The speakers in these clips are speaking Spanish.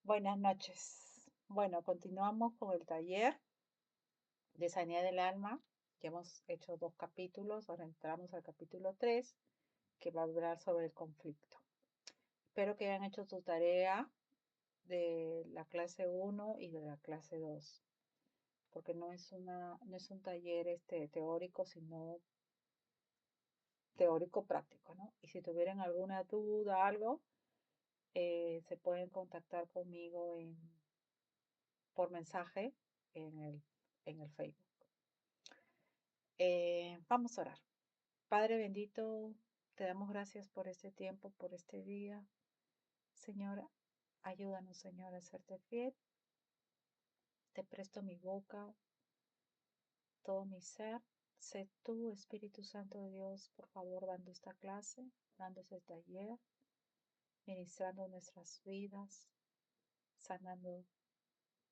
Buenas noches. Bueno, continuamos con el taller de sanidad del alma. Ya hemos hecho 2 capítulos, ahora entramos al capítulo 3, que va a hablar sobre el conflicto. Espero que hayan hecho su tarea de la clase 1 y de la clase 2, porque no es un taller teórico, sino teórico práctico, ¿no? Y si tuvieran alguna duda, algo, se pueden contactar conmigo por mensaje en el Facebook. Vamos a orar. Padre bendito, te damos gracias por este tiempo, por este día. Señora, ayúdanos, Señor, a serte fiel. Te presto mi boca, todo mi ser. Sé tú, Espíritu Santo de Dios, por favor, dando esta clase, dando este taller, ministrando nuestras vidas, sanando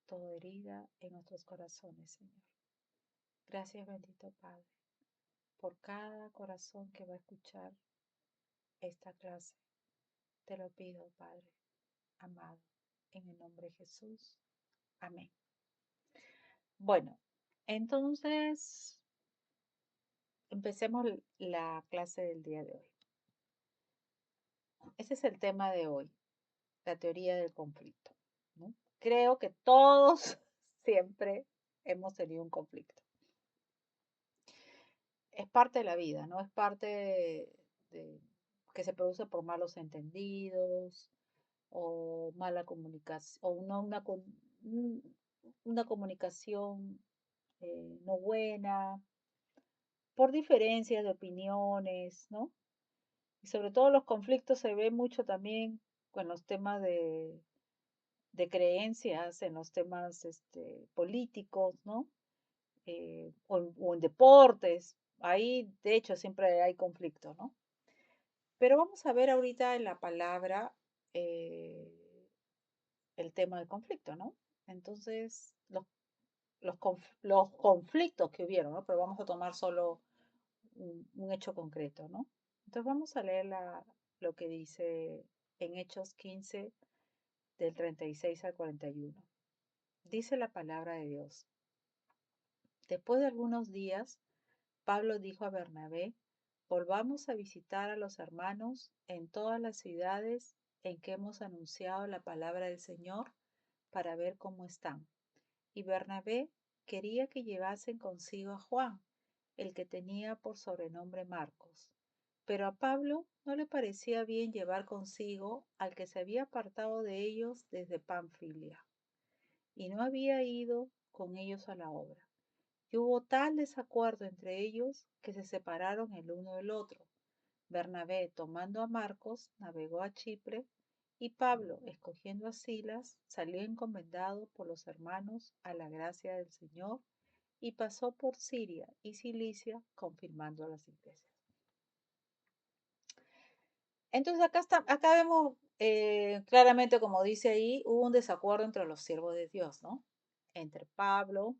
toda herida en nuestros corazones, Señor. Gracias, bendito Padre, por cada corazón que va a escuchar esta clase. Te lo pido, Padre amado, en el nombre de Jesús. Amén. Bueno, entonces empecemos la clase del día de hoy. Ese es el tema de hoy, la teoría del conflicto, ¿no? Creo que todos siempre hemos tenido un conflicto. Es parte de la vida, ¿no? Es parte que se produce por malos entendidos o mala comunicación, o una comunicación no buena, por diferencias de opiniones, ¿no? Y sobre todo los conflictos se ve mucho también con los temas de creencias, en los temas políticos, ¿no? O en deportes. Ahí, de hecho, siempre hay conflicto, ¿no? Pero vamos a ver ahorita en la palabra eh, el tema del conflicto, ¿no? Entonces, los conflictos que hubieron, ¿no? Pero vamos a tomar solo un hecho concreto, ¿no? Entonces vamos a leer lo que dice en Hechos 15, del 36 al 41. Dice la palabra de Dios. Después de algunos días, Pablo dijo a Bernabé, volvamos a visitar a los hermanos en todas las ciudades en que hemos anunciado la palabra del Señor para ver cómo están. Y Bernabé quería que llevasen consigo a Juan, el que tenía por sobrenombre Marcos. Pero a Pablo no le parecía bien llevar consigo al que se había apartado de ellos desde Panfilia, y no había ido con ellos a la obra. Y hubo tal desacuerdo entre ellos que se separaron el uno del otro. Bernabé, tomando a Marcos, navegó a Chipre, y Pablo, escogiendo a Silas, salió encomendado por los hermanos a la gracia del Señor y pasó por Siria y Cilicia, confirmando las iglesias. Entonces acá vemos claramente, como dice ahí, hubo un desacuerdo entre los siervos de Dios, ¿no? Entre Pablo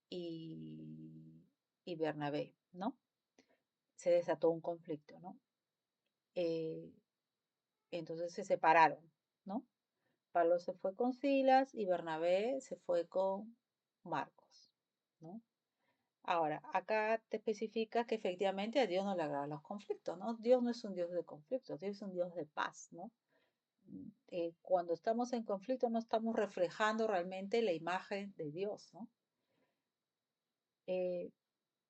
y Bernabé, ¿no? Se desató un conflicto, ¿no? Eh, entonces se separaron, ¿no? Pablo se fue con Silas y Bernabé se fue con Marcos, ¿no? Ahora, acá te especifica que efectivamente a Dios no le agradan los conflictos, ¿no? Dios no es un Dios de conflictos, Dios es un Dios de paz, ¿no? Cuando estamos en conflicto no estamos reflejando realmente la imagen de Dios, ¿no? Eh,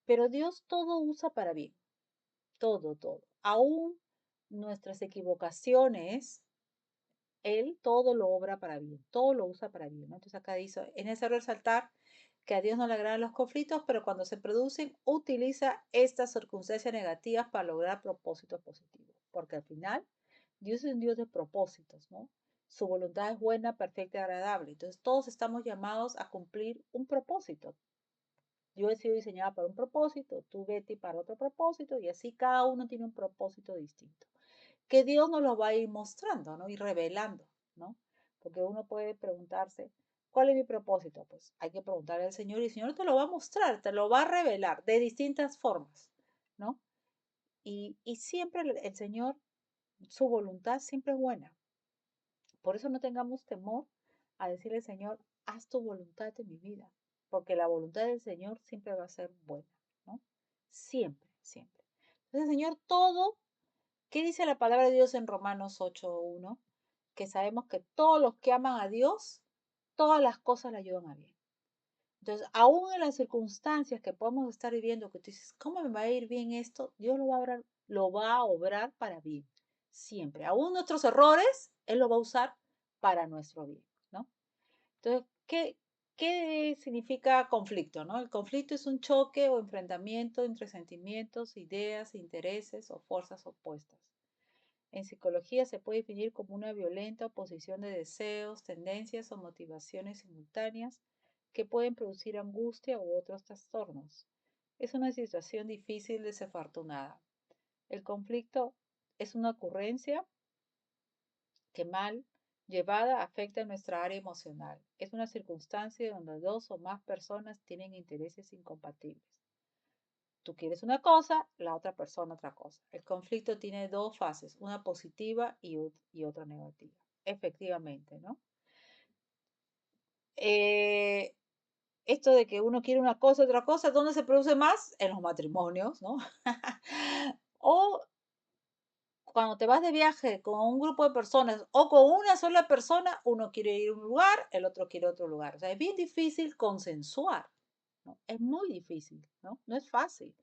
pero Dios todo usa para bien, todo, todo. Aún nuestras equivocaciones, Él todo lo obra para bien, todo lo usa para bien, ¿no? Entonces acá dice, es necesario resaltar que a Dios no le agradan los conflictos, pero cuando se producen, utiliza estas circunstancias negativas para lograr propósitos positivos, porque al final Dios es un Dios de propósitos, ¿no? Su voluntad es buena, perfecta y agradable. Entonces todos estamos llamados a cumplir un propósito. Yo he sido diseñada para un propósito, tú Betty para otro propósito, y así cada uno tiene un propósito distinto que Dios nos lo va a ir mostrando, ¿no? Y revelando, ¿no? Porque uno puede preguntarse, ¿cuál es mi propósito? Pues hay que preguntarle al Señor y el Señor te lo va a mostrar, te lo va a revelar de distintas formas, ¿no? Y siempre el Señor, su voluntad siempre es buena, Por eso no tengamos temor a decirle, Señor, haz tu voluntad en mi vida, porque la voluntad del Señor siempre va a ser buena, ¿no? Siempre, siempre. Entonces, Señor, todo, ¿qué dice la palabra de Dios en Romanos 8:1? Que sabemos que todos los que aman a Dios, todas las cosas le ayudan a bien. Entonces, aún en las circunstancias que podemos estar viviendo, que tú dices, ¿cómo me va a ir bien esto? Dios lo va a obrar para bien, siempre. Aún nuestros errores, Él lo va a usar para nuestro bien, ¿no? Entonces, ¿qué significa conflicto, no? El conflicto es un choque o enfrentamiento entre sentimientos, ideas, intereses o fuerzas opuestas. En psicología se puede definir como una violenta oposición de deseos, tendencias o motivaciones simultáneas que pueden producir angustia u otros trastornos. Es una situación difícil desafortunada. El conflicto es una ocurrencia que mal llevada afecta nuestra área emocional. Es una circunstancia donde dos o más personas tienen intereses incompatibles. Tú quieres una cosa, la otra persona otra cosa. El conflicto tiene dos fases, una positiva y otra negativa. Efectivamente, ¿no? Eh, Esto de que uno quiere una cosa, otra cosa, ¿dónde se produce más? En los matrimonios, ¿no? O cuando te vas de viaje con un grupo de personas o con una sola persona, uno quiere ir a un lugar, el otro quiere otro lugar. O sea, es bien difícil consensuar, ¿no? Es muy difícil, ¿no? No es fácil.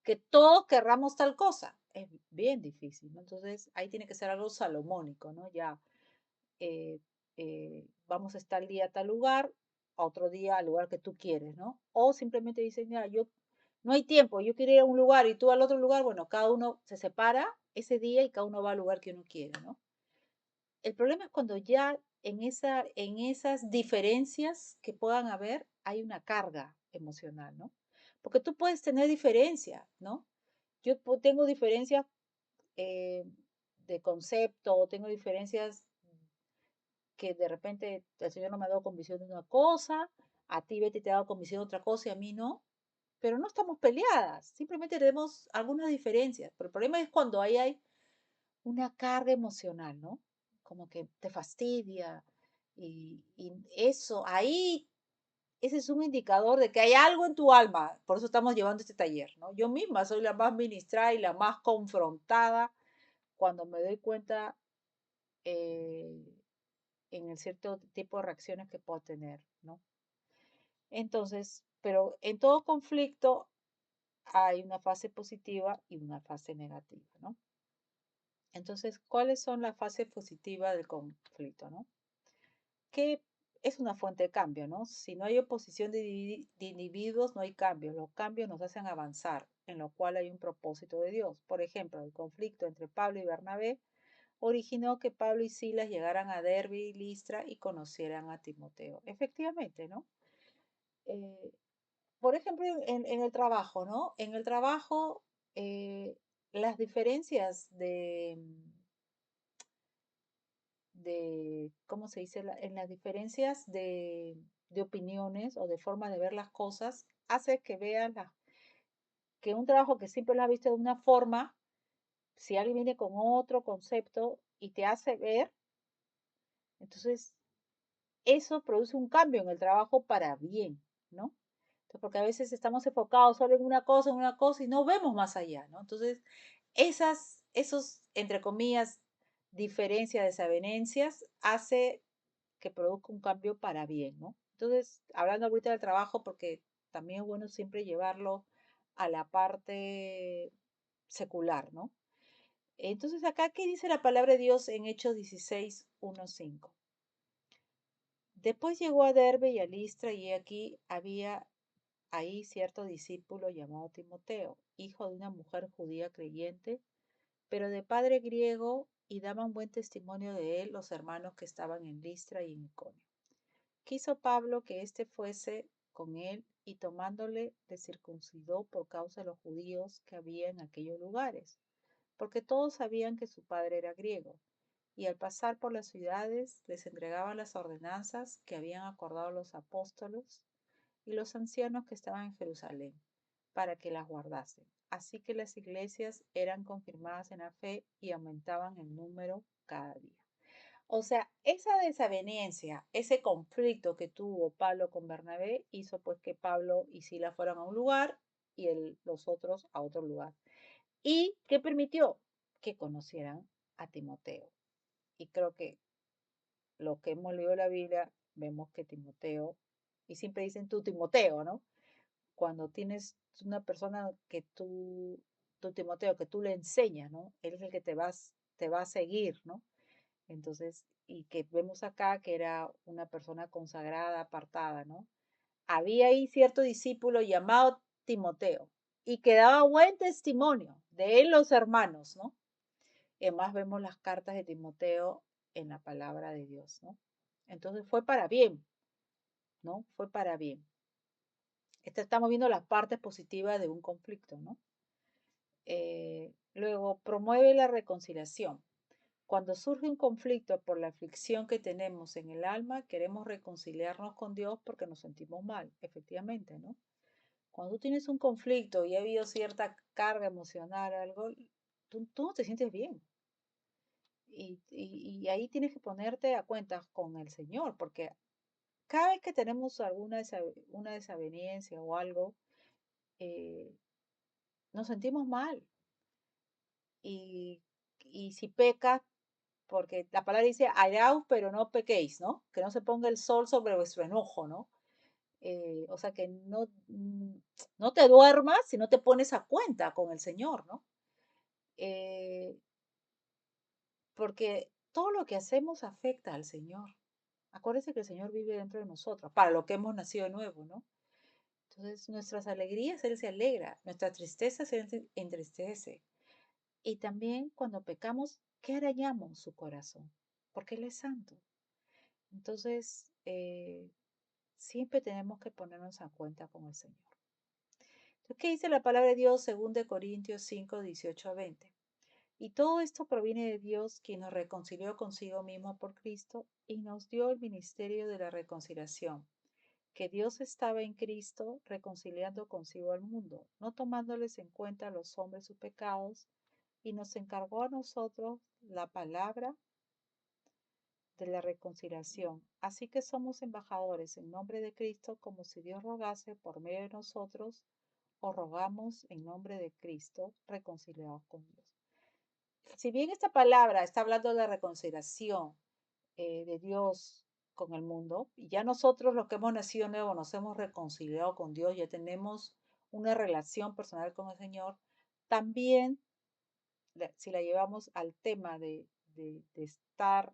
Que todos querramos tal cosa, es bien difícil, ¿no? Entonces, ahí tiene que ser algo salomónico, ¿no? Ya, eh, vamos a estar el día a tal lugar, a otro día al lugar que tú quieres, ¿no? O simplemente dicen, ya, yo no hay tiempo, yo quiero ir a un lugar y tú al otro lugar, bueno, cada uno se separa ese día y cada uno va al lugar que uno quiere, ¿no? El problema es cuando ya en esas diferencias que puedan haber hay una carga emocional, ¿no? Porque tú puedes tener diferencias, ¿no? Yo tengo diferencias eh, de concepto, tengo diferencias que de repente el Señor no me ha dado convicción de una cosa, a ti Betty te ha dado convicción de otra cosa y a mí no, pero no estamos peleadas, simplemente tenemos algunas diferencias. Pero el problema es cuando ahí hay una carga emocional, ¿no? Como que te fastidia y eso, ahí, ese es un indicador de que hay algo en tu alma. Por eso estamos llevando este taller, ¿no? Yo misma soy la más ministrada y la más confrontada cuando me doy cuenta eh, en el cierto tipo de reacciones que puedo tener, ¿no? Entonces, pero en todo conflicto hay una fase positiva y una fase negativa, ¿no? Entonces, ¿cuáles son las fases positivas del conflicto, no? Que es una fuente de cambio, ¿no? Si no hay oposición de individuos, no hay cambios. Los cambios nos hacen avanzar, en lo cual hay un propósito de Dios. Por ejemplo, el conflicto entre Pablo y Bernabé originó que Pablo y Silas llegaran a Derbe y Listra y conocieran a Timoteo. Efectivamente, ¿no? Eh, por ejemplo, en el trabajo, ¿no? En el trabajo, las diferencias ¿cómo se dice? En las diferencias de opiniones o de forma de ver las cosas, hace que vean que un trabajo que siempre lo has visto de una forma, si alguien viene con otro concepto y te hace ver, entonces eso produce un cambio en el trabajo para bien, ¿no? Entonces, porque a veces estamos enfocados solo en una cosa y no vemos más allá, ¿no? Entonces, esos, entre comillas, diferencias, desavenencias, hace que produzca un cambio para bien, ¿no? Entonces, hablando ahorita del trabajo, porque también es bueno siempre llevarlo a la parte secular, ¿no? Entonces, acá, ¿qué dice la palabra de Dios en Hechos 16:1-5? Después llegó a Derbe y a Listra, y aquí había ahí cierto discípulo llamado Timoteo, hijo de una mujer judía creyente, pero de padre griego, y daban buen testimonio de él los hermanos que estaban en Listra y en Iconio. Quiso Pablo que éste fuese con él, y tomándole le circuncidó por causa de los judíos que había en aquellos lugares, porque todos sabían que su padre era griego. Y al pasar por las ciudades les entregaban las ordenanzas que habían acordado los apóstolos y los ancianos que estaban en Jerusalén, para que las guardasen. Así que las iglesias eran confirmadas en la fe y aumentaban en número cada día. O sea, esa desaveniencia, ese conflicto que tuvo Pablo con Bernabé hizo pues que Pablo y Silas fueran a un lugar y los otros a otro lugar. ¿Y qué permitió? Que conocieran a Timoteo. Y creo que los que hemos leído la Biblia vemos que Timoteo, y siempre dicen tú Timoteo, ¿no? Cuando tienes una persona que tu Timoteo, que tú le enseñas, ¿no? Él es el que te va a seguir, ¿no? Entonces, y que vemos acá que era una persona consagrada, apartada, ¿no? Había ahí cierto discípulo llamado Timoteo y que daba buen testimonio de él los hermanos, ¿no? Y además vemos las cartas de Timoteo en la palabra de Dios, ¿no? Entonces fue para bien, ¿no? Fue para bien. Estamos viendo las partes positivas de un conflicto, ¿no? Luego, promueve la reconciliación. Cuando surge un conflicto por la aflicción que tenemos en el alma, queremos reconciliarnos con Dios porque nos sentimos mal, efectivamente, ¿no? Cuando tú tienes un conflicto y ha habido cierta carga emocional, algo, tú no te sientes bien. Y ahí tienes que ponerte a cuentas con el Señor, porque cada vez que tenemos una desaveniencia o algo, eh, nos sentimos mal. Y, y si pecas, porque la palabra dice, airaos, pero no pequéis, ¿no? Que no se ponga el sol sobre vuestro enojo, ¿no? O sea, que no te duermas si no te pones a cuenta con el Señor, ¿no? Eh, porque todo lo que hacemos afecta al Señor. Acuérdense que el Señor vive dentro de nosotros, para lo que hemos nacido de nuevo, ¿no? Entonces, nuestras alegrías, Él se alegra, nuestras tristezas, Él se entristece. Y también cuando pecamos, ¿qué arañamos su corazón? Porque Él es santo. Entonces, siempre tenemos que ponernos a cuenta con el Señor. Entonces, ¿qué dice la palabra de Dios según de Corintios 5, 18 a 20? Y todo esto proviene de Dios, quien nos reconcilió consigo mismo por Cristo y nos dio el ministerio de la reconciliación, que Dios estaba en Cristo reconciliando consigo al mundo, no tomándoles en cuenta a los hombres sus pecados, y nos encargó a nosotros la palabra de la reconciliación. Así que somos embajadores en nombre de Cristo, como si Dios rogase por medio de nosotros, o rogamos en nombre de Cristo, reconciliados con Dios. Si bien esta palabra está hablando de la reconciliación de Dios con el mundo, y ya nosotros los que hemos nacido nuevo nos hemos reconciliado con Dios, ya tenemos una relación personal con el Señor, también si la llevamos al tema de estar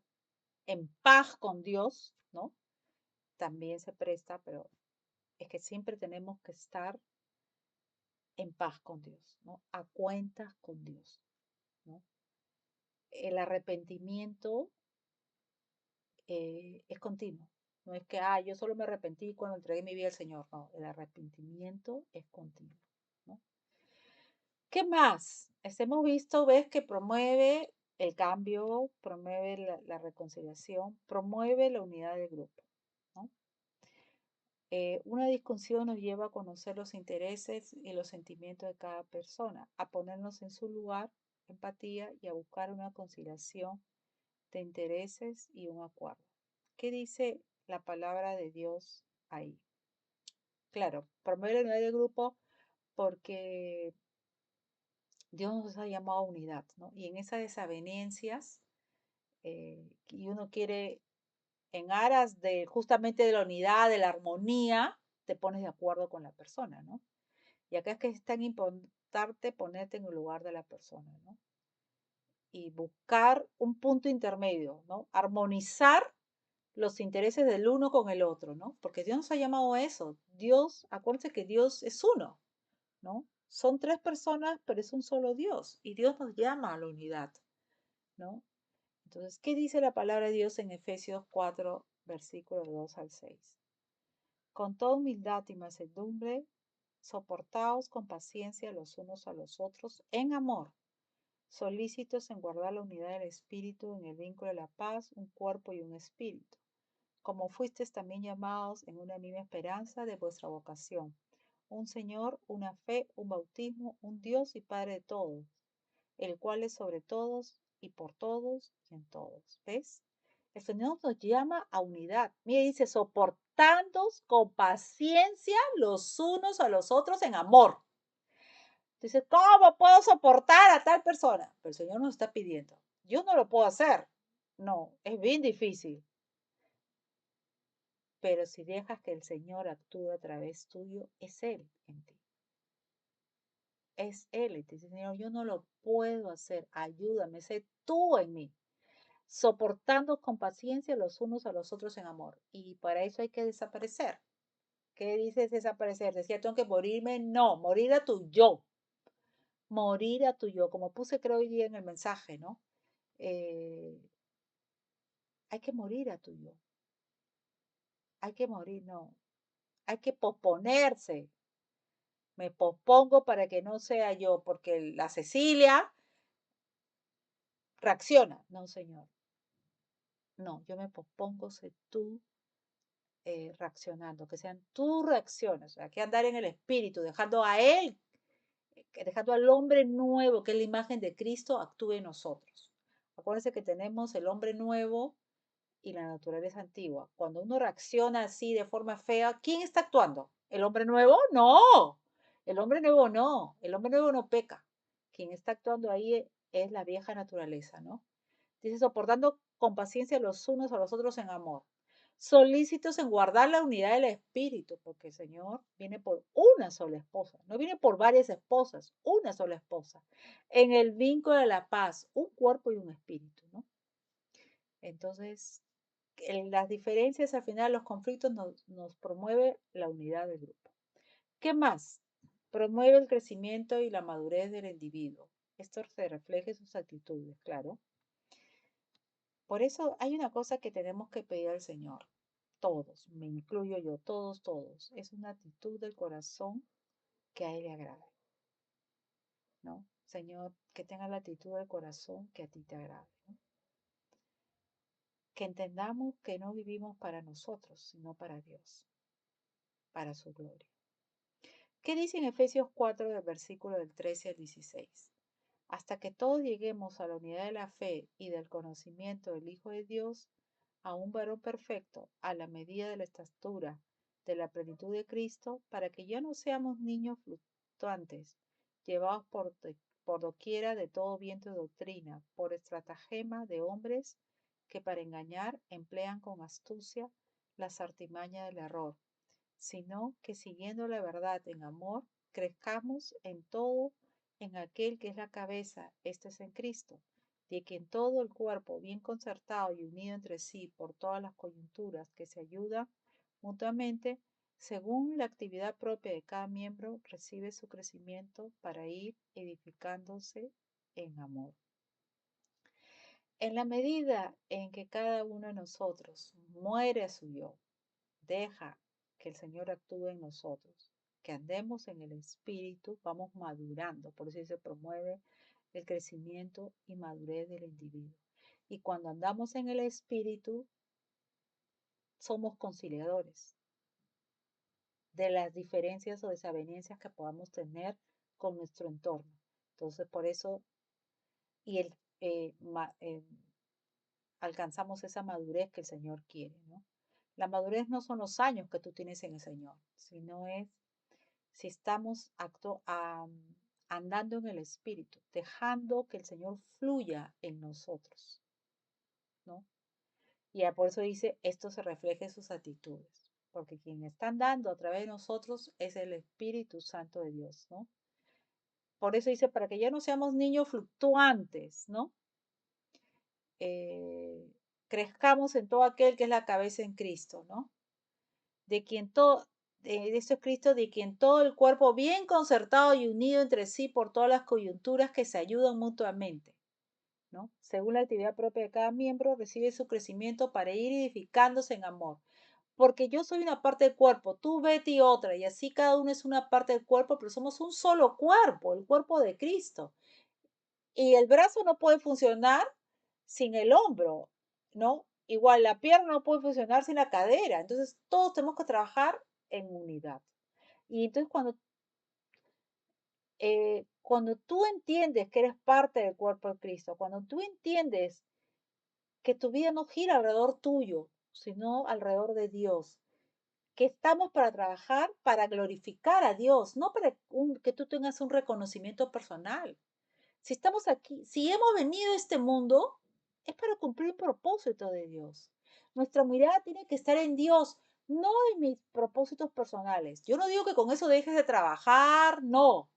en paz con Dios, ¿no? También se presta, pero es que siempre tenemos que estar en paz con Dios, ¿no? A cuentas con Dios, ¿no? El arrepentimiento es continuo. No es que, yo solo me arrepentí cuando entregué mi vida al Señor. No, el arrepentimiento es continuo, ¿no? ¿Qué más? Hemos visto, ves, que promueve el cambio, promueve la reconciliación, promueve la unidad del grupo, ¿no? Una discusión nos lleva a conocer los intereses y los sentimientos de cada persona, a ponernos en su lugar, empatía y a buscar una conciliación de intereses y un acuerdo. ¿Qué dice la palabra de Dios ahí? Claro, promueve la unidad del grupo porque Dios nos ha llamado a unidad, ¿no? Y en esas desavenencias, y uno quiere, en aras de justamente de la unidad, de la armonía, te pones de acuerdo con la persona, ¿no? Y acá es que es tan importante ponerte en el lugar de la persona, ¿no? Y buscar un punto intermedio, ¿no? Armonizar los intereses del uno con el otro, ¿no? Porque Dios nos ha llamado a eso. Dios, acuérdense que Dios es uno, ¿no? Son tres personas, pero es un solo Dios. Y Dios nos llama a la unidad, ¿no? Entonces, ¿qué dice la palabra de Dios en Efesios 4, versículos 2 al 6? Con toda humildad y mansedumbre, soportaos con paciencia los unos a los otros en amor, solícitos en guardar la unidad del espíritu en el vínculo de la paz, un cuerpo y un espíritu, como fuisteis también llamados en una misma esperanza de vuestra vocación, un Señor, una fe, un bautismo, un Dios y Padre de todos, el cual es sobre todos y por todos y en todos. ¿Ves? El Señor nos llama a unidad. Mire, dice, soportándoos con paciencia los unos a los otros en amor. Dice, ¿cómo puedo soportar a tal persona? Pero el Señor nos está pidiendo. Yo no lo puedo hacer. No, es bien difícil. Pero si dejas que el Señor actúe a través tuyo, es Él en ti. Es Él. Y te dice, Señor, yo no lo puedo hacer. Ayúdame, sé tú en mí. Soportando con paciencia los unos a los otros en amor. Y para eso hay que desaparecer. ¿Qué dices desaparecer? ¿Decía tengo que morirme? No, morir a tu yo. Morir a tu yo. Como puse creo hoy día en el mensaje, ¿no? Eh, hay que morir a tu yo. Hay que morir, no. Hay que posponerse. Me pospongo para que no sea yo, porque la Cecilia reacciona. No, señor. No, yo me pospongo, sé tú reaccionando, que sean tus reacciones. Hay que andar en el espíritu, dejando a él, dejando al hombre nuevo, que es la imagen de Cristo, actúe en nosotros. Acuérdense que tenemos el hombre nuevo y la naturaleza antigua. Cuando uno reacciona así de forma fea, ¿quién está actuando? ¿El hombre nuevo? No, el hombre nuevo no, el hombre nuevo no peca. Quien está actuando ahí es la vieja naturaleza, ¿no? Dice, soportando con paciencia los unos a los otros en amor. Solícitos en guardar la unidad del espíritu, porque el Señor viene por una sola esposa, no viene por varias esposas, una sola esposa. En el vínculo de la paz, un cuerpo y un espíritu, ¿no? Entonces, en las diferencias, al final, los conflictos nos promueve la unidad del grupo. ¿Qué más? Promueve el crecimiento y la madurez del individuo. Esto se refleja en sus actitudes, claro. Por eso hay una cosa que tenemos que pedir al Señor. Todos, me incluyo yo, todos. Es una actitud del corazón que a Él le agrade, ¿no? Señor, que tenga la actitud del corazón que a ti te agrade, ¿no? Que entendamos que no vivimos para nosotros, sino para Dios, para su gloria. ¿Qué dice en Efesios 4, del versículo del 13 al 16? Hasta que todos lleguemos a la unidad de la fe y del conocimiento del Hijo de Dios, a un varón perfecto, a la medida de la estatura de la plenitud de Cristo, para que ya no seamos niños fluctuantes, llevados por doquiera de todo viento de doctrina, por estratagema de hombres que para engañar emplean con astucia las artimañas del error, sino que siguiendo la verdad en amor, crezcamos en todo en aquel que es la cabeza, esto es en Cristo, de quien todo el cuerpo, bien concertado y unido entre sí por todas las coyunturas que se ayudan mutuamente, según la actividad propia de cada miembro, recibe su crecimiento para ir edificándose en amor. En la medida en que cada uno de nosotros muere a su yo, deja que el Señor actúe en nosotros, que andemos en el Espíritu, vamos madurando. Por eso se promueve el crecimiento y madurez del individuo. Y cuando andamos en el Espíritu, somos conciliadores de las diferencias o desavenencias que podamos tener con nuestro entorno. Entonces, por eso, y el, alcanzamos esa madurez que el Señor quiere, ¿no? La madurez no son los años que tú tienes en el Señor, sino es si estamos andando en el Espíritu, dejando que el Señor fluya en nosotros, ¿no? Y por eso dice, esto se refleja en sus actitudes, porque quien está andando a través de nosotros es el Espíritu Santo de Dios, ¿no? Por eso dice, para que ya no seamos niños fluctuantes, ¿no? Eh, crezcamos en todo aquel que es la cabeza en Cristo, ¿no? De quien todo, de eso es Cristo, de quien todo el cuerpo bien concertado y unido entre sí por todas las coyunturas que se ayudan mutuamente, ¿no? Según la actividad propia de cada miembro, recibe su crecimiento para ir edificándose en amor. Porque yo soy una parte del cuerpo, tú Betty otra, y así cada uno es una parte del cuerpo, pero somos un solo cuerpo, el cuerpo de Cristo. Y el brazo no puede funcionar sin el hombro, ¿no? Igual la pierna no puede funcionar sin la cadera. Entonces todos tenemos que trabajar en unidad. Y entonces cuando tú entiendes que eres parte del cuerpo de Cristo, cuando tú entiendes que tu vida no gira alrededor tuyo, sino alrededor de Dios, que estamos para trabajar, para glorificar a Dios, no para que tú tengas un reconocimiento personal. Si estamos aquí, si hemos venido a este mundo, es para cumplir el propósito de Dios. Nuestra mirada tiene que estar en Dios, no en mis propósitos personales. Yo no digo que con eso dejes de trabajar, no.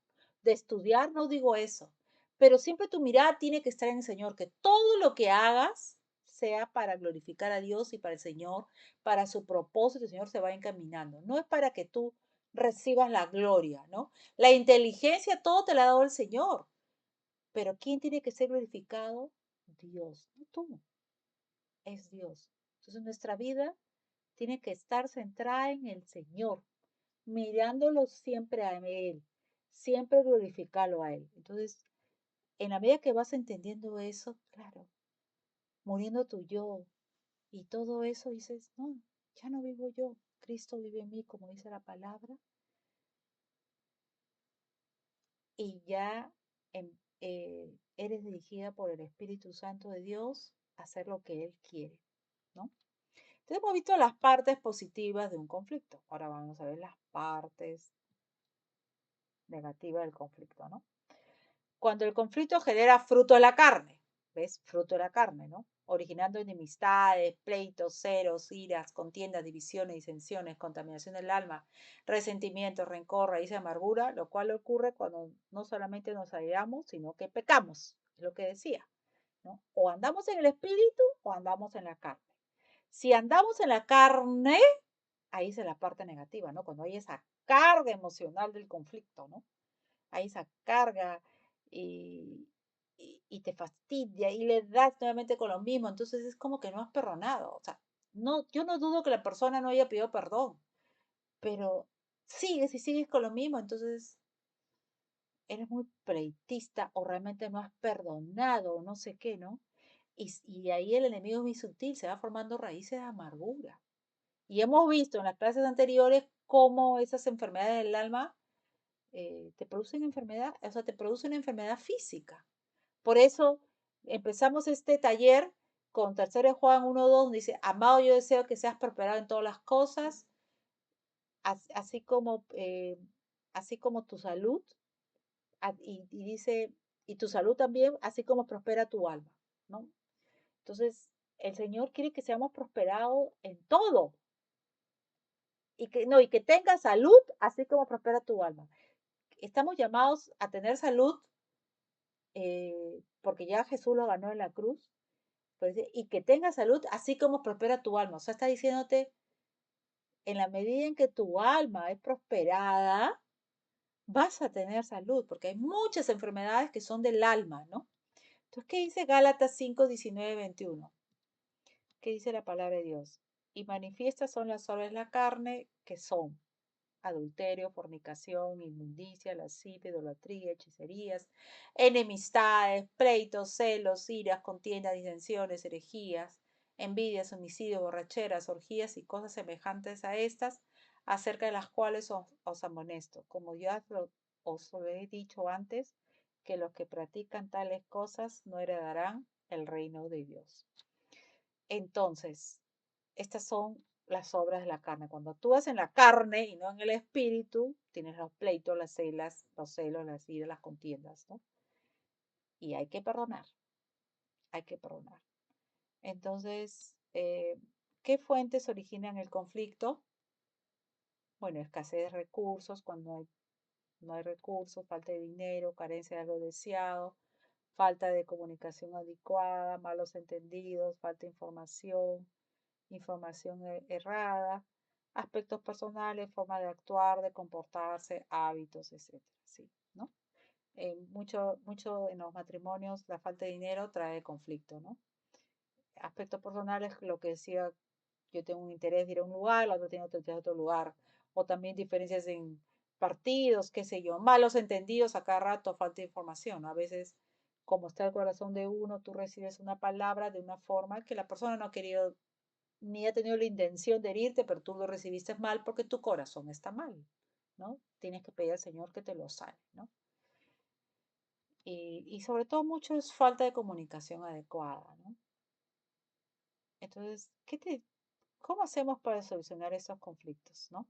De estudiar, no digo eso. Pero siempre tu mirada tiene que estar en el Señor, que todo lo que hagas sea para glorificar a Dios y para el Señor, para su propósito, el Señor se va encaminando. No es para que tú recibas la gloria, ¿no? La inteligencia, todo te la ha dado el Señor. Pero ¿quién tiene que ser glorificado? Dios, no tú, es Dios. Entonces nuestra vida tiene que estar centrada en el Señor, mirándolo siempre a Él, siempre glorificarlo a Él. Entonces, en la medida que vas entendiendo eso, claro, muriendo tu yo y todo eso, dices, no, ya no vivo yo, Cristo vive en mí, como dice la palabra, y ya eres dirigida por el Espíritu Santo de Dios a hacer lo que Él quiere, ¿no? Entonces hemos visto las partes positivas de un conflicto. Ahora vamos a ver las partes negativas del conflicto, ¿no? Cuando el conflicto genera fruto de la carne, ¿ves? Fruto de la carne, ¿no? Originando enemistades, pleitos, celos, iras, contiendas, divisiones, disensiones, contaminación del alma, resentimiento, rencor, raíz de amargura, lo cual ocurre cuando no solamente nos airamos, sino que pecamos, es lo que decía, ¿no? O andamos en el espíritu o andamos en la carne. Si andamos en la carne, ahí es la parte negativa, ¿no? Cuando hay esa carga emocional del conflicto, ¿no? Hay esa carga y, y te fastidia y le das nuevamente con lo mismo, entonces es como que no has perdonado. O sea, no, yo no dudo que la persona no haya pedido perdón, pero sigues y sigues con lo mismo, entonces eres muy pleitista o realmente no has perdonado o no sé qué, ¿no? Y ahí el enemigo es muy sutil, se va formando raíces de amargura. Y hemos visto en las clases anteriores cómo esas enfermedades del alma te producen enfermedad, o sea, te producen una enfermedad física. Por eso empezamos este taller con 3 Juan 1:2, donde dice, amado, yo deseo que seas prosperado en todas las cosas, así como, así como tu salud, y dice, y tu salud también, así como prospera tu alma, ¿no? Entonces, el Señor quiere que seamos prosperados en todo, y que, no, y que tengas salud, así como prospera tu alma. Estamos llamados a tener salud porque ya Jesús lo ganó en la cruz, pues, y que tengas salud así como prospera tu alma. O sea, está diciéndote, en la medida en que tu alma es prosperada, vas a tener salud, porque hay muchas enfermedades que son del alma, ¿no? Entonces, ¿qué dice Gálatas 5:19-21? ¿Qué dice la palabra de Dios? Y manifiestas son las obras de la carne, que son adulterio, fornicación, inmundicia, lascivia, idolatría, hechicerías, enemistades, pleitos, celos, iras, contiendas, disensiones, herejías, envidias, homicidios, borracheras, orgías y cosas semejantes a estas, acerca de las cuales os amonesto, como ya os lo he dicho antes, que los que practican tales cosas no heredarán el reino de Dios. Entonces, estas son las obras de la carne. Cuando actúas en la carne y no en el espíritu, tienes los pleitos, las celas, los celos, las iras, las contiendas, ¿no? Y hay que perdonar, hay que perdonar. Entonces, ¿qué fuentes originan el conflicto? Bueno, escasez de recursos, cuando no hay recursos, falta de dinero, carencia de algo deseado, falta de comunicación adecuada, malos entendidos, falta de información errada, aspectos personales, forma de actuar, de comportarse, hábitos, etcétera, sí, ¿no? Mucho en los matrimonios la falta de dinero trae conflicto, ¿no? Aspectos personales, lo que decía, yo tengo un interés de ir a un lugar, la otra tiene otro interés de otro lugar, o también diferencias en partidos, qué sé yo, malos entendidos a cada rato, falta de información, ¿no? A veces, como está el corazón de uno, tú recibes una palabra de una forma que la persona no ha querido ni ha tenido la intención de herirte, pero tú lo recibiste mal porque tu corazón está mal, ¿no? Tienes que pedir al Señor que te lo sane, ¿no? Y sobre todo mucho es falta de comunicación adecuada, ¿no? Entonces, ¿cómo hacemos para solucionar esos conflictos, no?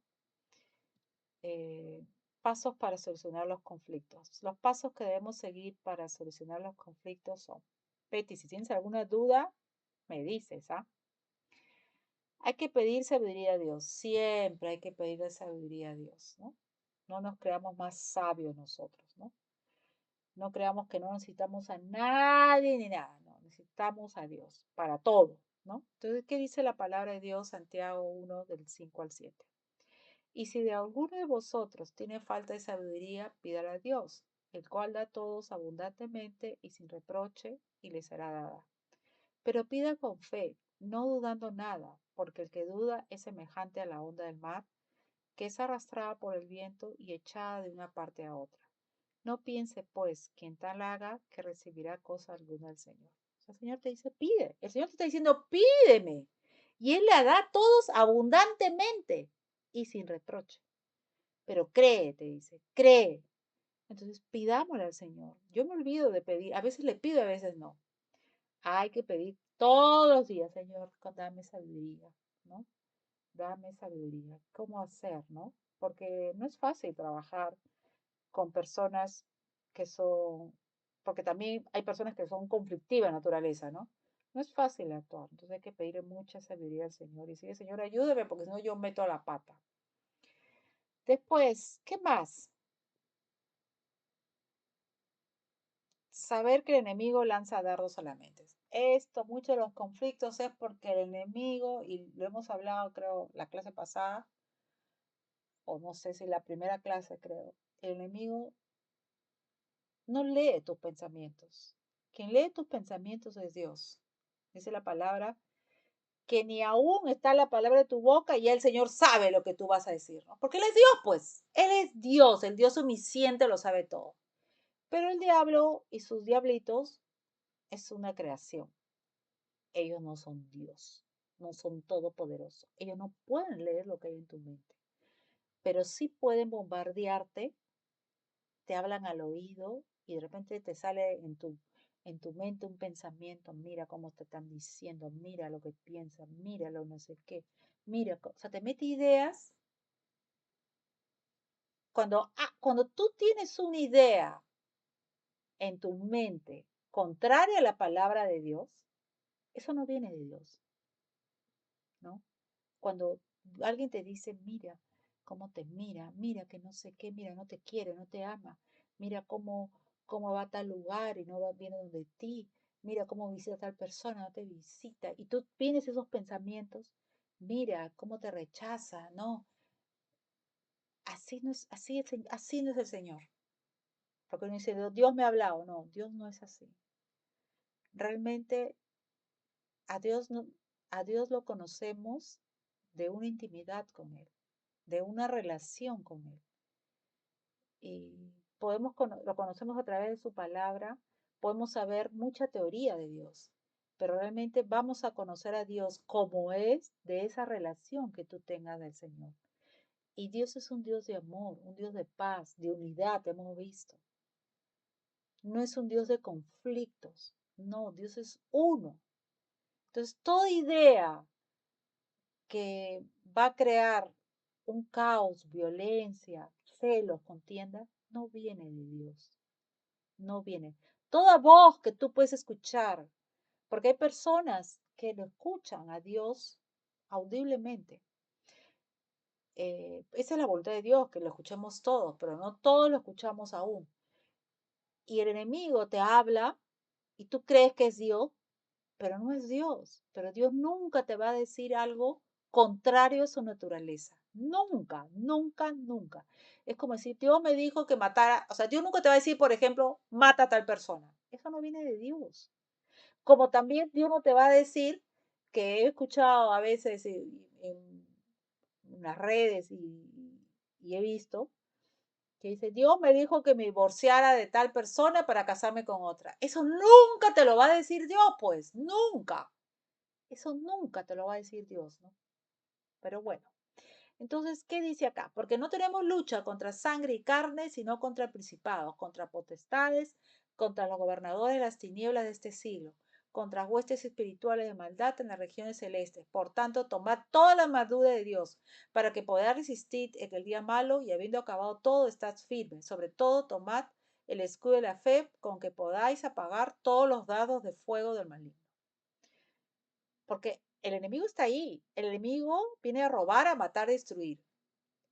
Eh, Pasos para solucionar los conflictos. Los pasos que debemos seguir para solucionar los conflictos son, Betty, si tienes alguna duda, me dices, ¿ah? Hay que pedir sabiduría a Dios, siempre hay que pedir sabiduría a Dios, ¿no? No nos creamos más sabios nosotros, ¿no? No creamos que no necesitamos a nadie ni nada, no, necesitamos a Dios para todo, ¿no? Entonces, ¿qué dice la palabra de Dios, Santiago 1, del 5 al 7? Y si de alguno de vosotros tiene falta de sabiduría, pídala a Dios, el cual da a todos abundantemente y sin reproche, y les será dada. Pero pida con fe, no dudando nada, porque el que duda es semejante a la onda del mar, que es arrastrada por el viento y echada de una parte a otra. No piense, pues, quien tal haga, que recibirá cosa alguna del Señor. O sea, el Señor te dice, pide. El Señor te está diciendo, pídeme. Y Él la da a todos abundantemente y sin reproche. Pero cree, te dice, cree. Entonces, pidámosle al Señor. Yo me olvido de pedir. A veces le pido, a veces no. Hay que pedir todos los días, Señor, dame sabiduría, ¿no? Dame sabiduría. ¿Cómo hacer, no? Porque no es fácil trabajar con personas que son, porque también hay personas que son conflictivas de naturaleza, ¿no? No es fácil actuar, entonces hay que pedirle mucha sabiduría al Señor y decirle, Señor, ayúdeme, porque si no yo meto a la pata. Después, ¿qué más? Saber que el enemigo lanza dardos solamente. Esto, muchos de los conflictos es porque el enemigo, y lo hemos hablado creo la clase pasada, o no sé si la primera clase creo, el enemigo no lee tus pensamientos. Quien lee tus pensamientos es Dios. Dice la palabra que ni aún está la palabra de tu boca y ya el Señor sabe lo que tú vas a decir, ¿no? Porque Él es Dios, pues. Él es Dios, el Dios omnisciente lo sabe todo. Pero el diablo y sus diablitos es una creación. Ellos no son Dios, no son todopoderosos. Ellos no pueden leer lo que hay en tu mente, pero sí pueden bombardearte, te hablan al oído y de repente te sale en tu mente un pensamiento, mira cómo te están diciendo, mira lo que piensan, mira lo no sé qué, mira, o sea, te mete ideas. Cuando tú tienes una idea en tu mente contraria a la palabra de Dios, eso no viene de Dios, ¿no? Cuando alguien te dice, mira cómo te mira, mira que no sé qué, mira, no te quiere, no te ama, mira cómo va a tal lugar y no va viene donde ti, mira cómo visita a tal persona, no te visita, y tú tienes esos pensamientos, mira cómo te rechaza, no, así no es, así no es el Señor. Porque uno dice, Dios me ha hablado, no, Dios no es así. Realmente a Dios, no, a Dios lo conocemos de una intimidad con Él, de una relación con Él. Y lo conocemos a través de su palabra, podemos saber mucha teoría de Dios, pero realmente vamos a conocer a Dios como es de esa relación que tú tengas del Señor. Y Dios es un Dios de amor, un Dios de paz, de unidad, hemos visto. No es un Dios de conflictos, no, Dios es uno. Entonces, toda idea que va a crear un caos, violencia, celos, contienda, no viene de Dios. No viene. Toda voz que tú puedes escuchar, porque hay personas que lo escuchan a Dios audiblemente. Esa es la voluntad de Dios, que lo escuchemos todos, pero no todos lo escuchamos aún. Y el enemigo te habla y tú crees que es Dios, pero no es Dios. Pero Dios nunca te va a decir algo contrario a su naturaleza. Nunca, nunca, nunca. Es como decir, Dios me dijo que matara, o sea, Dios nunca te va a decir, por ejemplo, mata a tal persona. Eso no viene de Dios. Como también Dios no te va a decir, que he escuchado a veces en las redes y he visto, que dice, Dios me dijo que me divorciara de tal persona para casarme con otra. Eso nunca te lo va a decir Dios, pues, nunca. Eso nunca te lo va a decir Dios, ¿no? Pero bueno, entonces, ¿qué dice acá? Porque no tenemos lucha contra sangre y carne, sino contra principados, contra potestades, contra los gobernadores de las tinieblas de este siglo, contra huestes espirituales de maldad en las regiones celestes. Por tanto, tomad toda la armadura de Dios para que podáis resistir en el día malo y habiendo acabado todo, estad firmes. Sobre todo, tomad el escudo de la fe con que podáis apagar todos los dardos de fuego del maligno. Porque el enemigo está ahí. El enemigo viene a robar, a matar, a destruir.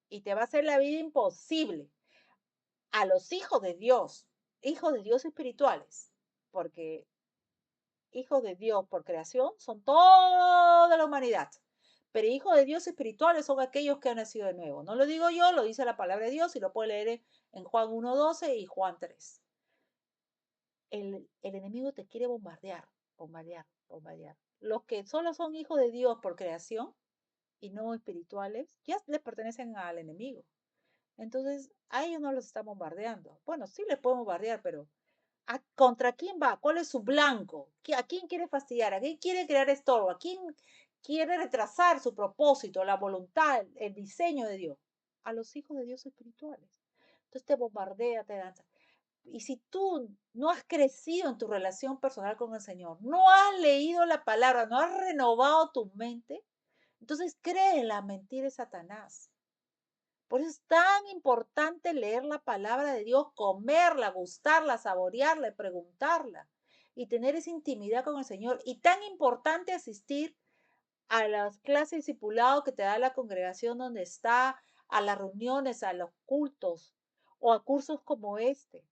Y te va a hacer la vida imposible a los hijos de Dios espirituales. Porque hijos de Dios por creación son toda la humanidad. Pero hijos de Dios espirituales son aquellos que han nacido de nuevo. No lo digo yo, lo dice la palabra de Dios y lo puede leer en Juan 1:12 y Juan 3. El enemigo te quiere bombardear, bombardear, bombardear. Los que solo son hijos de Dios por creación y no espirituales, ya les pertenecen al enemigo. Entonces, a ellos no los está bombardeando. Bueno, sí les puede bombardear, pero ¿contra quién va? ¿Cuál es su blanco? ¿A quién quiere fastidiar? ¿A quién quiere crear estorbo? ¿A quién quiere retrasar su propósito, la voluntad, el diseño de Dios? A los hijos de Dios espirituales. Entonces te bombardea, te danza. Y si tú no has crecido en tu relación personal con el Señor, no has leído la palabra, no has renovado tu mente, entonces crees en la mentira de Satanás. Por eso es tan importante leer la palabra de Dios, comerla, gustarla, saborearla, preguntarla y tener esa intimidad con el Señor. Y tan importante asistir a las clases de discipulado que te da la congregación donde está, a las reuniones, a los cultos o a cursos como este.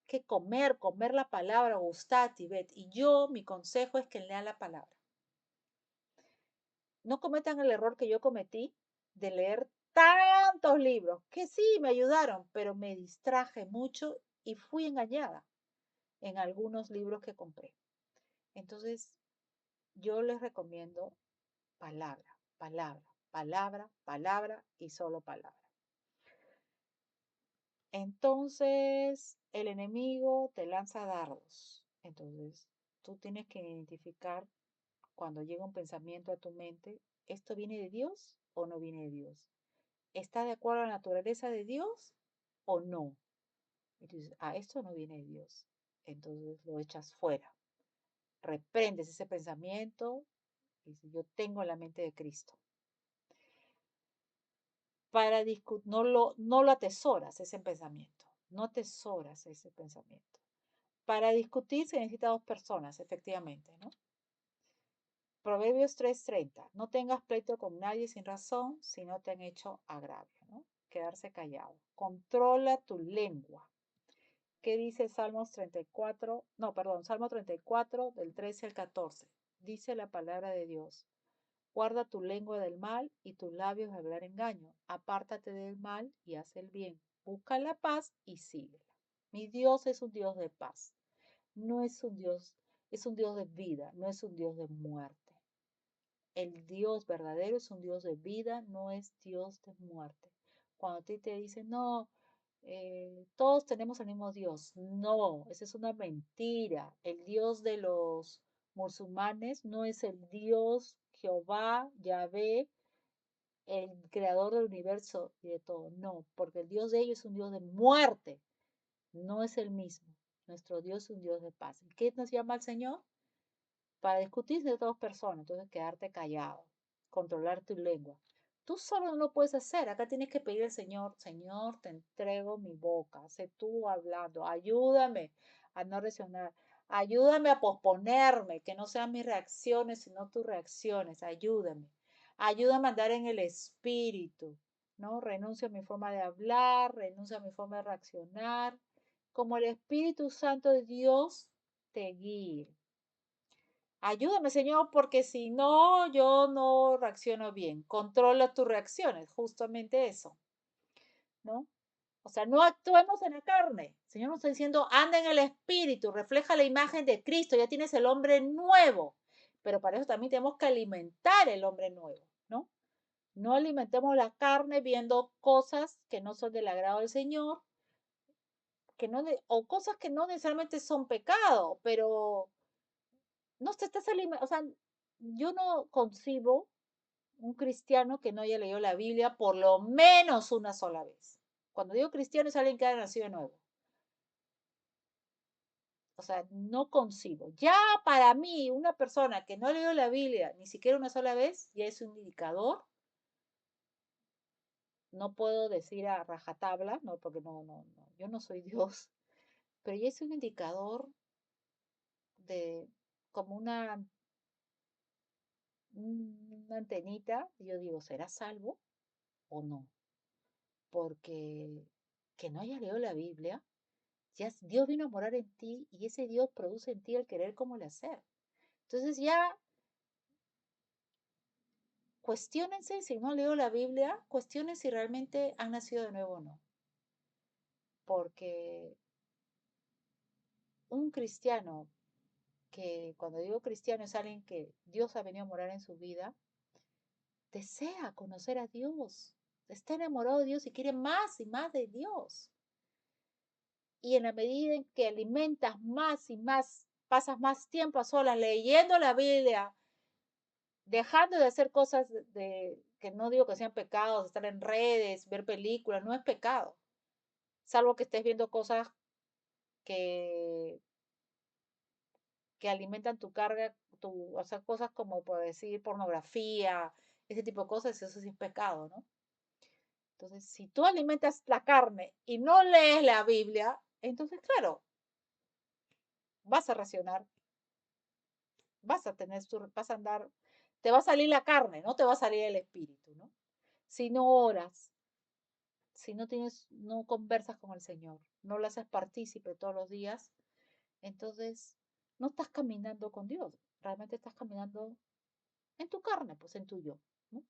Que comer la palabra, gustar, Tibet. Y mi consejo es que lean la palabra. No cometan el error que yo cometí de leer tantos libros, que sí me ayudaron, pero me distraje mucho y fui engañada en algunos libros que compré. Entonces, yo les recomiendo palabra, palabra, palabra, palabra y solo palabra. Entonces, el enemigo te lanza dardos. Entonces, tú tienes que identificar cuando llega un pensamiento a tu mente, ¿esto viene de Dios o no viene de Dios? ¿Está de acuerdo a la naturaleza de Dios o no? Entonces, esto no viene de Dios. Entonces lo echas fuera. Reprendes ese pensamiento y dices, yo tengo la mente de Cristo. Para discutir, no lo atesoras ese pensamiento. No atesoras ese pensamiento. Para discutir se necesitan dos personas, efectivamente, ¿no? Proverbios 3:30. No tengas pleito con nadie sin razón si no te han hecho agravio, ¿no? Quedarse callado. Controla tu lengua. ¿Qué dice Salmo 34, del 13 al 14? Dice la palabra de Dios. Guarda tu lengua del mal y tus labios de hablar engaño. Apártate del mal y haz el bien. Busca la paz y síguela. Mi Dios es un Dios de paz. No es un Dios, es un Dios de vida, no es un Dios de muerte. El Dios verdadero es un Dios de vida, no es Dios de muerte. Cuando a ti te dicen, no, todos tenemos el mismo Dios. No, esa es una mentira. El Dios de los musulmanes no es el Dios Jehová, Yahvé, el creador del universo y de todo. No, porque el Dios de ellos es un Dios de muerte. No es el mismo. Nuestro Dios es un Dios de paz. ¿Qué nos llama el Señor? Para discutir de dos personas, entonces quedarte callado, controlar tu lengua. Tú solo no lo puedes hacer. Acá tienes que pedir al Señor, Señor, te entrego mi boca, sé tú hablando, ayúdame a no reaccionar, ayúdame a posponerme, que no sean mis reacciones, sino tus reacciones, ayúdame. Ayúdame a andar en el espíritu, ¿no? Renuncio a mi forma de hablar, renuncio a mi forma de reaccionar, como el Espíritu Santo de Dios te guíe. Ayúdame, Señor, porque si no, yo no reacciono bien. Controla tus reacciones, justamente eso, ¿no? O sea, no actuemos en la carne. El Señor nos está diciendo, anda en el espíritu, refleja la imagen de Cristo, ya tienes el hombre nuevo. Pero para eso también tenemos que alimentar el hombre nuevo, ¿no? No alimentemos la carne viendo cosas que no son del agrado del Señor, o cosas que no necesariamente son pecado, pero no te estás alimentando, o sea, yo no concibo un cristiano que no haya leído la Biblia por lo menos una sola vez. Cuando digo cristiano es alguien que ha nacido de nuevo. O sea, no concibo. Ya para mí, una persona que no leyó la Biblia ni siquiera una sola vez, ya es un indicador. No puedo decir a rajatabla, no, porque no, yo no soy Dios, pero ya es un indicador de como una antenita. Y yo digo, ¿será salvo o no? Porque que no haya leído la Biblia, ya Dios vino a morar en ti y ese Dios produce en ti el querer como el hacer. Entonces ya cuestiónense si no leo la Biblia, cuestionen si realmente han nacido de nuevo o no. Porque un cristiano, que cuando digo cristiano es alguien que Dios ha venido a morar en su vida, desea conocer a Dios, está enamorado de Dios y quiere más y más de Dios. Y en la medida en que alimentas más y más, pasas más tiempo a solas leyendo la Biblia, dejando de hacer cosas que no digo que sean pecados, estar en redes, ver películas, no es pecado, salvo que estés viendo cosas que, que alimentan tu carga, o sea, cosas como por decir pornografía, ese tipo de cosas, eso sí es pecado, ¿no? Entonces, si tú alimentas la carne y no lees la Biblia, entonces, claro, vas a racionar, vas a andar, te va a salir la carne, no te va a salir el espíritu, ¿no? Si no oras, si no tienes, no conversas con el Señor, no lo haces partícipe todos los días, entonces no estás caminando con Dios, realmente estás caminando en tu carne, pues en tu yo, ¿no?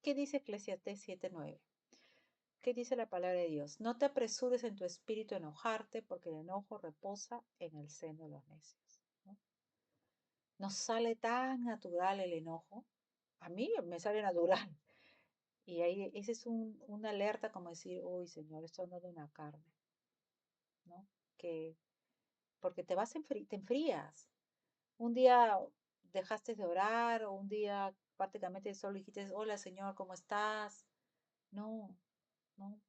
¿Qué dice Eclesiastés 7:9? ¿Qué dice la palabra de Dios? No te apresures en tu espíritu a enojarte, porque el enojo reposa en el seno de los necios, ¿no? Nos sale tan natural el enojo. A mí me sale natural. Y ahí ese es una alerta como decir, uy, Señor, esto ando de una carne, ¿no? Que, porque te enfrías. Un día dejaste de orar, o un día prácticamente solo dijiste, hola, Señor, ¿cómo estás? No, no.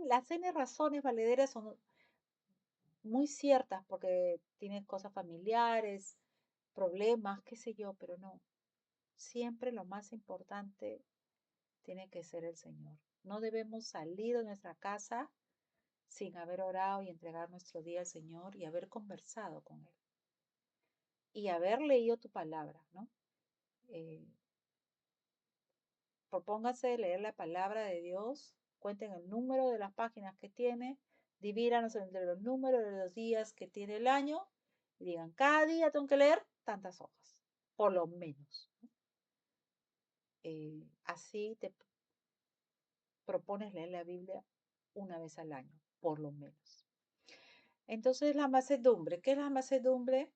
Las N razones valederas son muy ciertas porque tienes cosas familiares, problemas, qué sé yo, pero no. Siempre lo más importante tiene que ser el Señor. No debemos salir de nuestra casa sin haber orado y entregar nuestro día al Señor y haber conversado con Él y haber leído tu palabra, ¿no? Eh, Propóngase leer la palabra de Dios, cuenten el número de las páginas que tiene, divídanos entre los números de los días que tiene el año y digan, cada día tengo que leer tantas hojas, por lo menos. Así te propones leer la Biblia una vez al año, por lo menos. Entonces, la mansedumbre. ¿Qué es la mansedumbre?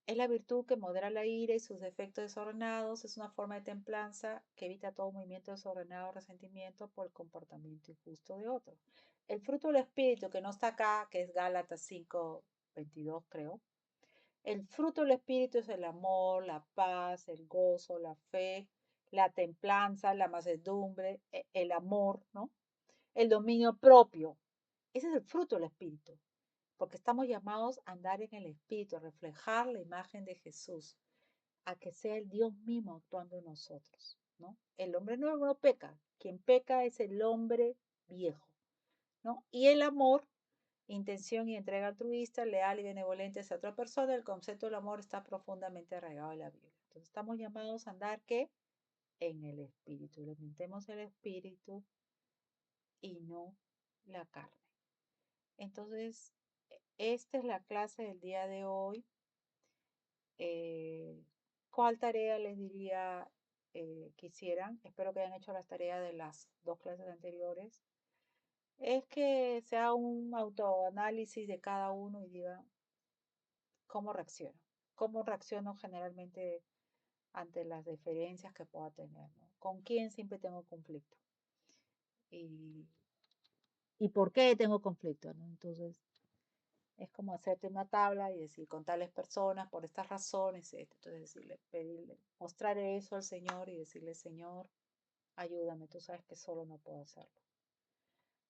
Es la virtud que modera la ira y sus defectos desordenados. Es una forma de templanza que evita todo movimiento desordenado o resentimiento por el comportamiento injusto de otros. El fruto del Espíritu, que no está acá, que es Gálatas 5:22, creo. El fruto del Espíritu es el amor, la paz, el gozo, la fe, la templanza, la mansedumbre, el amor, ¿no? El dominio propio. Ese es el fruto del Espíritu, porque estamos llamados a andar en el Espíritu, a reflejar la imagen de Jesús, a que sea el Dios mismo actuando en nosotros, ¿no? El hombre nuevo no peca, quien peca es el hombre viejo, ¿no? Y el amor, intención y entrega altruista, leal y benevolente hacia otra persona, el concepto del amor está profundamente arraigado en la Biblia. Entonces estamos llamados a andar, ¿qué? En el Espíritu, alimentemos el Espíritu y no la carne. Entonces, esta es la clase del día de hoy. ¿Cuál tarea les diría que hicieran? Espero que hayan hecho las tareas de las dos clases anteriores. Es que sea un autoanálisis de cada uno y digan cómo reacciono. Cómo reacciono generalmente ante las diferencias que pueda tener, ¿no? ¿Con quién siempre tengo conflicto? Y, ¿Y por qué tengo conflicto, ¿no? Entonces, es como hacerte una tabla y decir, con tales personas, por estas razones, entonces decirle, pedirle, mostrar eso al Señor y decirle, Señor, ayúdame, tú sabes que solo no puedo hacerlo.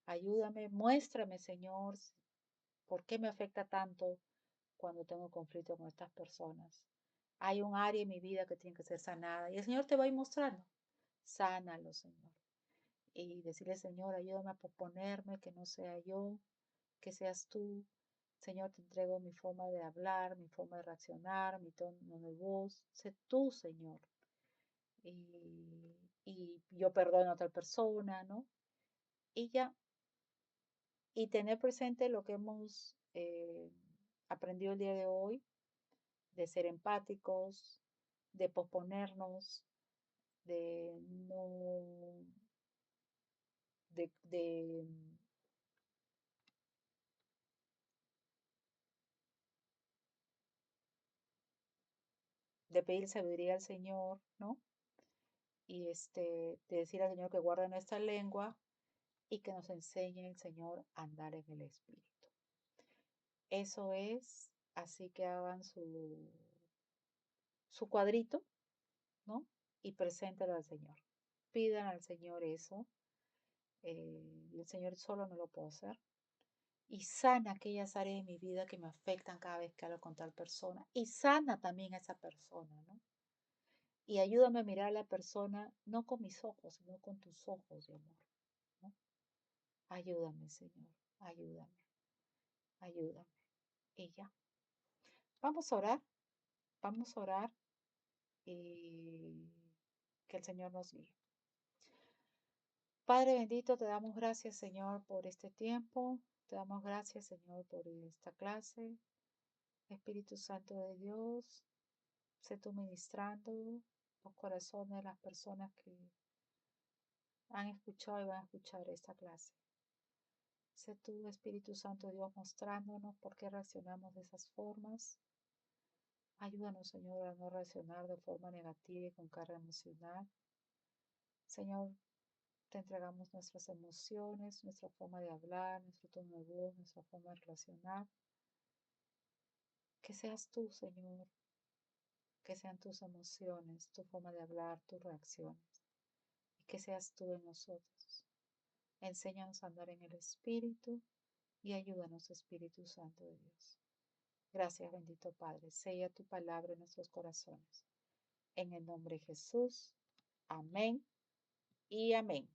Ayúdame, muéstrame, Señor, ¿Por qué me afecta tanto cuando tengo conflicto con estas personas? Hay un área en mi vida que tiene que ser sanada y el Señor te va a ir mostrando. Sánalo, Señor. Y decirle, Señor, ayúdame a posponerme, que no sea yo, que seas tú. Señor, te entrego mi forma de hablar, mi forma de reaccionar, mi tono de voz. Sé tú, Señor. Y yo perdono a tal persona, ¿no? Y ya, y tener presente lo que hemos aprendido el día de hoy, de ser empáticos, de posponernos, de no, de pedir sabiduría al Señor, ¿no? Y de decir al Señor que guarde nuestra lengua y que nos enseñe el Señor a andar en el Espíritu. Eso es, así que hagan su cuadrito, ¿no? Y preséntalo al Señor. Pidan al Señor eso. El Señor solo no lo puedo hacer. Y sana aquellas áreas de mi vida que me afectan cada vez que hablo con tal persona. Y sana también a esa persona, ¿no? Y ayúdame a mirar a la persona no con mis ojos, sino con tus ojos de amor, ¿no? Ayúdame, Señor. Ayúdame. Ayúdame. Y ya. Vamos a orar. Vamos a orar y que el Señor nos guíe. Padre bendito, te damos gracias, Señor, por este tiempo. Te damos gracias, Señor, por esta clase. Espíritu Santo de Dios, sé tú ministrando los corazones de las personas que han escuchado y van a escuchar esta clase. Sé tú, Espíritu Santo de Dios, mostrándonos por qué reaccionamos de esas formas. Ayúdanos, Señor, a no reaccionar de forma negativa y con carga emocional. Señor, te entregamos nuestras emociones, nuestra forma de hablar, nuestro tono de voz, nuestra forma de relacionar. Que seas tú, Señor, que sean tus emociones, tu forma de hablar, tus reacciones, y que seas tú en nosotros. Enséñanos a andar en el Espíritu y ayúdanos, Espíritu Santo de Dios. Gracias, bendito Padre. Sella tu palabra en nuestros corazones. En el nombre de Jesús. Amén y amén.